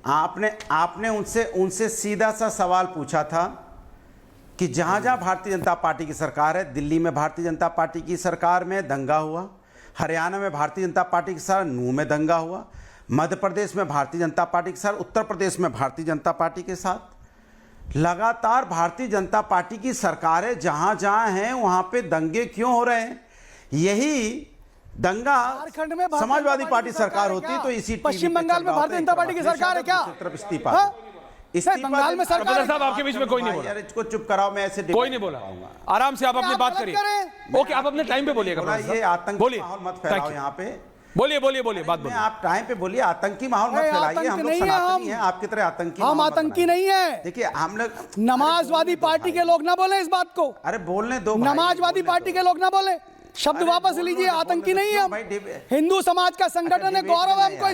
आपने उनसे सीधा सा सवाल पूछा था कि जहां जहां भारतीय जनता पार्टी की सरकार है, दिल्ली में भारतीय जनता पार्टी की सरकार में दंगा हुआ, हरियाणा में भारतीय जनता पार्टी के साथ नूह में दंगा हुआ, मध्य प्रदेश में भारतीय जनता पार्टी के साथ, उत्तर प्रदेश में भारतीय जनता पार्टी के साथ, लगातार भारतीय जनता पार्टी की सरकारें जहां जहां हैं वहां पे दंगे क्यों हो रहे हैं? यही दंगा झारखंड में समाजवादी पार्टी सरकार होती तो इसी पश्चिम बंगाल में भारतीय जनता पार्टी की सरकार है क्या? इस्तीफा बंगाल में सरकार साहब आपके बीच में कोई नहीं बोला, इसको चुप कराओ, मैं ऐसे कोई नहीं बोला, आराम से आप अपनी बात करिए। ओके, आप अपने टाइम पे बोलिएगा। ये आतंकी माहौल मत फैलाओ यहाँ पे। बोलिए बात बोलिए। आप टाइम पे बोलिए, आतंकी माहौल मत फैलाइए। हम लोग सनातनी हैं, आपकी तरह आतंकी हम आतंकी नहीं है। देखिए हम लोग नमाजवादी पार्टी के लोग ना बोले इस बात को। अरे बोलने दो, नमाजवादी पार्टी के लोग ना बोले, शब्द वापस लीजिए। आतंकी नहीं है हम, हिंदू समाज का संगठन है। गौरव है हमको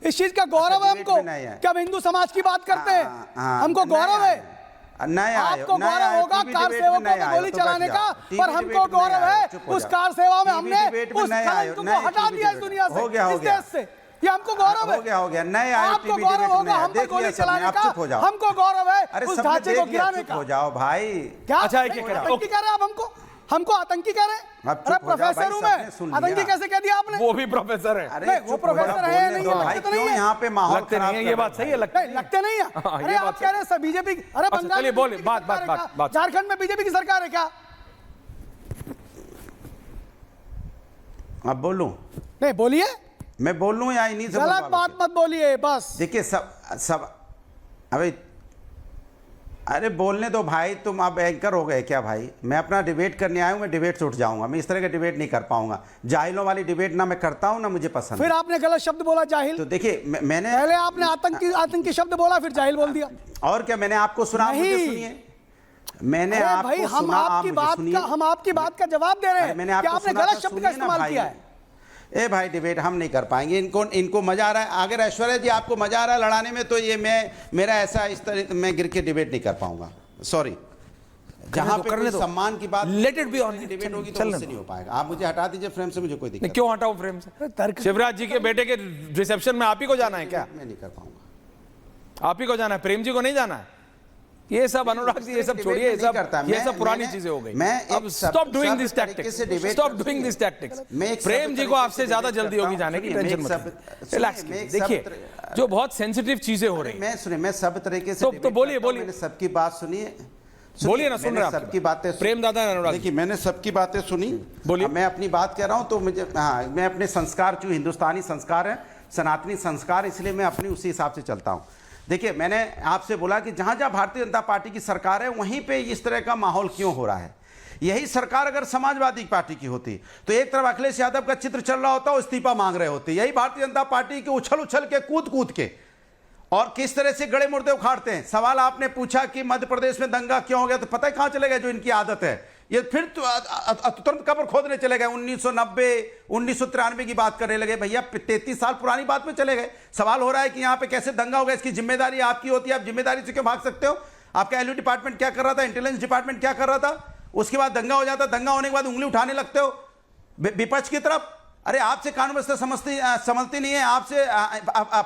इस चीज का गौरव है हमको कि हम हिंदू समाज की बात करते हैं, हमको गौरव है। आपको गौरव होगा कार सेवकों पे गोली चलाने का, पर हमको गौरव है उस कार सेवा में हमने उस कलंक को हटा दिया इस दुनिया से, इस देश से। ये हमको गौरव है। हो गया नए आपको गौरव होगा हम पे गोली चलाने का, हमको गौरव है उस ढांचे को गिराने का। हो जाओ भाई। क्या आतंकी कह रहे हैं आप हमको आतंकी कह रहे हैं? अरे प्रोफेसर हूं मैं, आतंकी कैसे कह दिया आपने? वो भी प्रोफेसर है। अरे वो प्रोफेसर है नहीं, लगते तो नहीं है यहाँ पे माहौल खराब है। ये बात सही है, लगते नहीं है। अरे आप कह रहे हैं बीजेपी, अरे बंगाल में बोले बात, झारखंड में बीजेपी की सरकार है क्या? अब बोलूं? नहीं बोलिए। मैं बोल लूं या इन्हीं से गलत बात मत बोलिए बस। देखिए सब अबे अरे बोलने दो भाई, तुम अब एंकर हो गए क्या भाई? मैं अपना डिबेट करने आया हूं, मैं डिबेट से उठ जाऊंगा। मैं इस तरह का डिबेट नहीं कर पाऊंगा। जाहिलों वाली डिबेट ना मैं करता हूं ना मुझे पसंद। फिर आपने गलत शब्द बोला जाहिल। तो देखिए मैंने पहले आपने आतंकी शब्द बोला, फिर जाहिल बोल दिया। और क्या मैंने आपको सुना? मुझे सुनिए, मैंने आपको हम आपकी बात का जवाब दे रहे हैं। मैंने आपने गलत शब्द का इस्तेमाल किया है। ए भाई डिबेट हम नहीं कर पाएंगे। इनको मजा आ रहा है। अगर ऐश्वर्या जी आपको मजा आ रहा है लड़ाने में, तो ये मेरा ऐसा इस तरह मैं गिर के डिबेट नहीं कर पाऊंगा। सॉरी, जहां पे कोई सम्मान की बात, let it be on debate होगी तो मुझसे नहीं हो पाएगा। आप मुझे हटा दीजिए फ्रेम से, मुझे कोई दिक्कत नहीं। क्यों हटाऊं फ्रेम से? शिवराज जी के बेटे के रिसेप्शन में आप ही को जाना है क्या? मैं नहीं कर पाऊंगा। आप ही को जाना है, प्रेम जी को नहीं जाना है? ये सब अनुराग जी ये सब छोड़िए, ये सब पुरानी चीजें हो गई। अब stop doing this tactics, stop doing this tactics. Prem ji को आपसे ज्यादा जल्दी होगी जाने की, टेंशन मत, रिलैक्स कीजिए। देखिए जो बहुत सेंसिटिव चीजें हो रही हैं, मैं सब तरीके से तो बोलिए मैंने सबकी बात सुनिए। बोलिए ना, सुन रहे हैं सबकी बातें। प्रेम दादा अनुराग, देखिए मैंने सबकी बातें सुनी। बोलिए। मैं अपनी बात कह रहा हूं तो मुझे मैं अपने संस्कार, जो हिंदुस्तानी संस्कार है, सनातनी संस्कार, इसलिए मैं अपनी उसी हिसाब से चलता हूं। देखिए मैंने आपसे बोला कि जहां जहां भारतीय जनता पार्टी की सरकार है वहीं पे इस तरह का माहौल क्यों हो रहा है। यही सरकार अगर समाजवादी पार्टी की होती तो एक तरफ अखिलेश यादव का चित्र चल रहा होता, वो इस्तीफा मांग रहे होते। यही भारतीय जनता पार्टी के उछल के कूद के और किस तरह से गड़े मुर्दे उखाड़ते हैं। सवाल आपने पूछा कि मध्य प्रदेश में दंगा क्यों हो गया, तो पता है कहां चले गए? जो इनकी आदत है, ये फिर तुरंत कब्र खोदने चले गए। 1990 1993 की बात करने लगे। भैया 33 साल पुरानी बात में चले गए। सवाल हो रहा है कि यहां पे कैसे दंगा हो गया, इसकी जिम्मेदारी आपकी होती है। आप जिम्मेदारी से क्यों भाग सकते हो? आपका एलयू डिपार्टमेंट क्या कर रहा था? इंटेलिजेंस डिपार्टमेंट क्या कर रहा था? उसके बाद दंगा हो जाता, दंगा होने के बाद उंगली उठाने लगते हो विपक्ष की तरफ। अरे आपसे कानून व्यवस्था समझती नहीं है, आपसे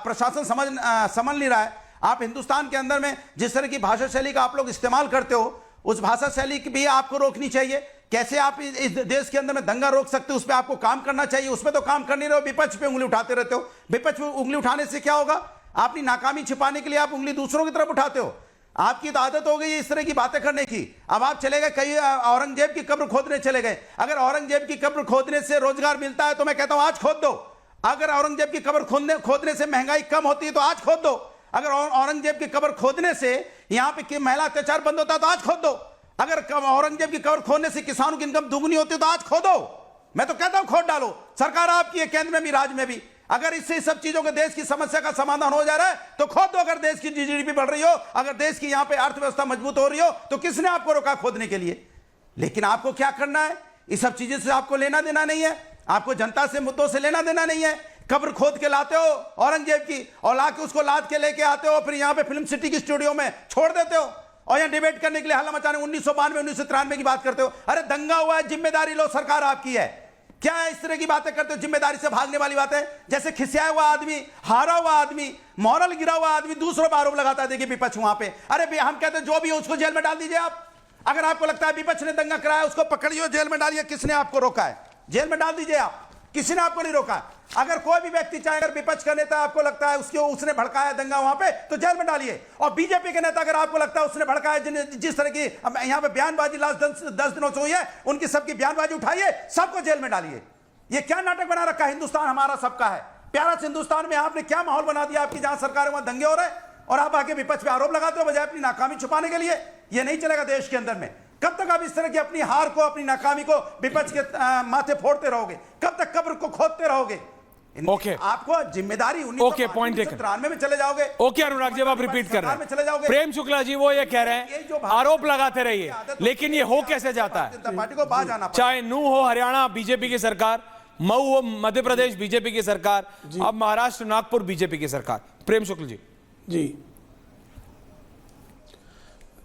प्रशासन समझ नहीं रहा है। आप हिंदुस्तान के अंदर में जिस तरह की भाषा शैली का आप लोग इस्तेमाल करते हो, उस भाषा शैली की भी आपको रोकनी चाहिए। कैसे आप इस देश के अंदर में दंगा रोक सकते हो, उस पर आपको काम करना चाहिए। उसमें तो काम कर नहीं रहे हो, विपक्ष पे उंगली उठाते रहते हो। विपक्ष पे उंगली उठाने से क्या होगा? अपनी नाकामी छिपाने के लिए आप उंगली दूसरों की तरफ उठाते हो। आपकी तो आदत हो गई है इस तरह की बातें करने की। अब आप चले गए कहीं औरंगजेब की कब्र खोदने चले गए। अगर औरंगजेब की कब्र खोदने से रोजगार मिलता है तो मैं कहता हूं आज खोद दो। अगर औरंगजेब की कब्र खोदने से महंगाई कम होती है तो आज खोद दो। अगर औरंगजेब की कब्र खोदने से यहां पे महिला अत्याचार बंद होता है तो आज खोद दो। अगर औरंगजेब की कब्र खोदने से किसानों की इनकम दुगनी होती है तो आज खोदो। मैं तो कहता हूं खोद डालो। सरकार आपकी है, केंद्र में भी, राज्य में भी। अगर इससे सब चीजों के देश की समस्या का समाधान हो जा रहा है तो खोद दो। अगर देश की जीडीपी बढ़ रही हो, अगर देश की यहां पे अर्थव्यवस्था मजबूत हो रही हो, तो किसने आपको रोका खोदने के लिए? लेकिन आपको क्या करना है? इस सब चीजों से आपको लेना देना नहीं है। आपको जनता से, मुद्दों से लेना देना नहीं है। कब्र खोद के लाते हो औरंगजेब की, और लाके उसको लाद के लेके आते हो, फिर यहां पे फिल्म सिटी की स्टूडियो में छोड़ देते हो और यहां डिबेट करने के लिए हल्ला मचाने 1992 1993 की बात करते हो। अरे दंगा हुआ है, जिम्मेदारी लो, सरकार आपकी है। क्या है इस तरह की बातें करते हो, जिम्मेदारी से भागने वाली बातें? जैसे खिसियाया हुआ आदमी, हारा हुआ आदमी, मॉरल गिरा हुआ आदमी दूसरों पर आरोप लगाता है। देखिए विपक्ष वहां पे, अरे हम कहते हैं जो भी हो उसको जेल में डाल दीजिए आप। अगर आपको लगता है विपक्ष ने दंगा कराया उसको पकड़िए, जेल में डालिए। किसने आपको रोका है? जेल में डाल दीजिए आप, किसी ने आपको नहीं रोका। अगर कोई भी व्यक्ति चाहे, अगर विपक्ष का नेता आपको लगता है उसने भड़काया दंगा वहां पे, तो जेल में डालिए। और बीजेपी के नेता अगर आपको लगता है उसने भड़काया, जिस तरह की यहां पे बयानबाजी लास्ट 10 दिनों से हुई है, उनकी सबकी बयानबाजी उठाइए, सबको जेल में डालिए। ये क्या नाटक बना रखा है? हिंदुस्तान हमारा सबका है, प्यारा से हिंदुस्तान में आपने क्या माहौल बना दिया? आपकी जहां सरकार है वहां दंगे हो रहे हैं और आप आके विपक्ष पे आरोप लगाते हो बजाय अपनी नाकामी छुपाने के लिए। ये नहीं चलेगा देश के अंदर में। कब तक आप इस तरह की अपनी हार को, अपनी नाकामी को विपक्ष के माथे फोड़ते रहोगे? कब तक कब्र को खोदते रहोगे? ओके, आपको जिम्मेदारी ओके, पॉइंट टेकन। 1993 में चले जाओगे। ओके अनुराग जी, आप रिपीट कर रहे हैं, चले जाओगे। प्रेम शुक्ला जी वो ये कह रहे हैं आरोप लगाते रहिए, लेकिन ये हो कैसे जाता है? पार्टी को बाहर जाना, चाहे नू हो हरियाणा बीजेपी की सरकार, मऊ हो मध्य प्रदेश बीजेपी की सरकार, अब महाराष्ट्र नागपुर बीजेपी की सरकार। प्रेम शुक्ल जी। जी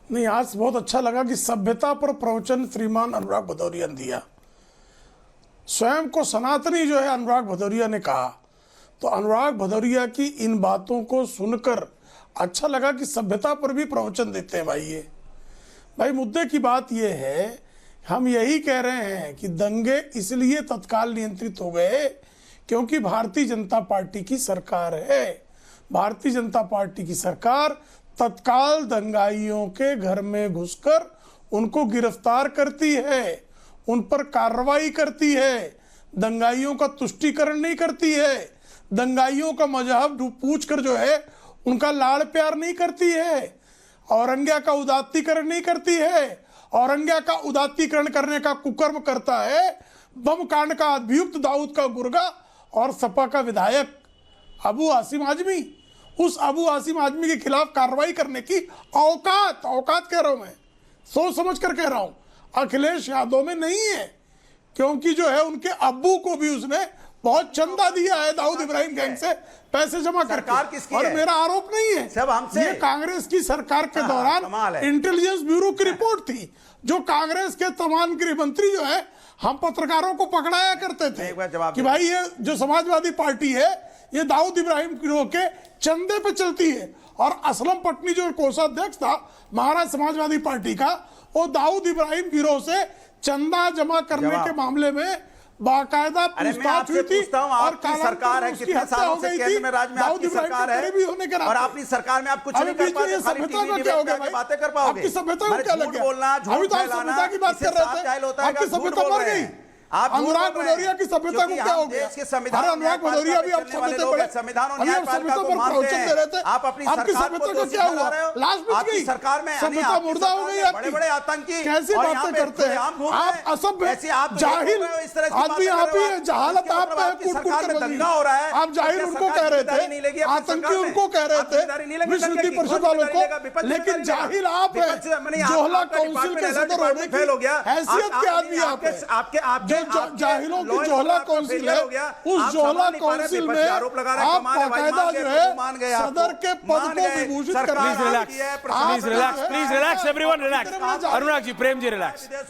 नहीं, आज बहुत अच्छा लगा कि सभ्यता पर प्रवचन श्रीमान अनुराग भदौरिया ने दिया। स्वयं को सनातनी जो है अनुराग भदौरिया ने कहा, तो अनुराग भदौरिया की इन बातों को सुनकर अच्छा लगा कि सभ्यता पर भी प्रवचन देते हैं भाई। ये भाई मुद्दे की बात ये है, हम यही कह रहे हैं कि दंगे इसलिए तत्काल नियंत्रित हो गए क्योंकि भारतीय जनता पार्टी की सरकार है। भारतीय जनता पार्टी की सरकार तत्काल दंगाइयों के घर में घुसकर उनको गिरफ्तार करती है, उन पर कार्रवाई करती है, दंगाइयों का तुष्टीकरण नहीं करती है, दंगाइयों का मजहब पूछ कर जो है उनका लाड़ प्यार नहीं करती है, औरंगिया का उदात्तीकरण नहीं करती है। औरंगिया का उदात्तीकरण करने का कुकर्म करता है बम कांड का अभियुक्त दाऊद का गुर्गा और सपा का विधायक अबू आसिम आजमी। उस अबू आसिम आजमी के खिलाफ कार्रवाई करने की औकात कह रहा हूं मैं, सोच समझ कर कह रहा हूं, अखिलेश यादव में नहीं है। क्योंकि जो है उनके अब्बू को भी उसने बहुत चंदा दिया है दाऊद इब्राहिम गैंग से पैसे जमा करके। और मेरा आरोप नहीं है, सब हमसे। ये कांग्रेस की सरकार के दौरान इंटेलिजेंस ब्यूरो की रिपोर्ट थी, जो कांग्रेस के तमाम गृह मंत्री जो है हम पत्रकारों को पकड़ाया करते थे कि भाई ये जो समाजवादी पार्टी है ये दाऊद इब्राहिम गिरोह के चंदे पे चलती है। और असलम पटनी जो कोषाध्यक्ष था महाराष्ट्र समाजवादी पार्टी का, वो दाऊद इब्राहिम गिरोह से चंदा जमा करने के मामले में बाकायदा पूछताछ हुई थी। और सरकार है कितने सालों से केंद्र में राज में आपकी सरकार है और अपनी सरकार में आप कुछ नहीं कर पाते, सभ्यता का क्या हो गया भाई? बातें कर पाओगे? आपकी सभ्यता को क्या लग गया? बोलना, अभी तो आप सभ्यता की बात कर रहे थे, आपकी सभ्यता मर गई। अनुराग भदौरिया की सभ्यता को क्या हो गया? अरे अनुराग भदौरिया भी आप सभ्यता पर प्रवचन दे रहे थे, आपकी सभ्यता को क्या हुआ? लास्ट में गई सरकार में सभ्यता मुर्दा हो गई आपकी। बड़े आतंकी कैसी बातें करते हैं आप? असभ्य जाहिल आदमी आप ही है, जहालत आप पे दंगा हो रहा है। आप जाहिल उनको कह रहे थे, आतंकी उनको कह रहे थे, विश्व हिंदी परिषद वालों को, लेकिन जाहिल आप है। जोहला काउंसिल के सदर होने की हैसियत के आदमी आप है। जाहिलों की जोहला काउंसिल है, उस जोहला काउंसिल में आप बाकायदा जो है सदर के पद को विभूषित कर रहे हैं। Please relax everyone, relax. Anurag ji, Prem ji, relax.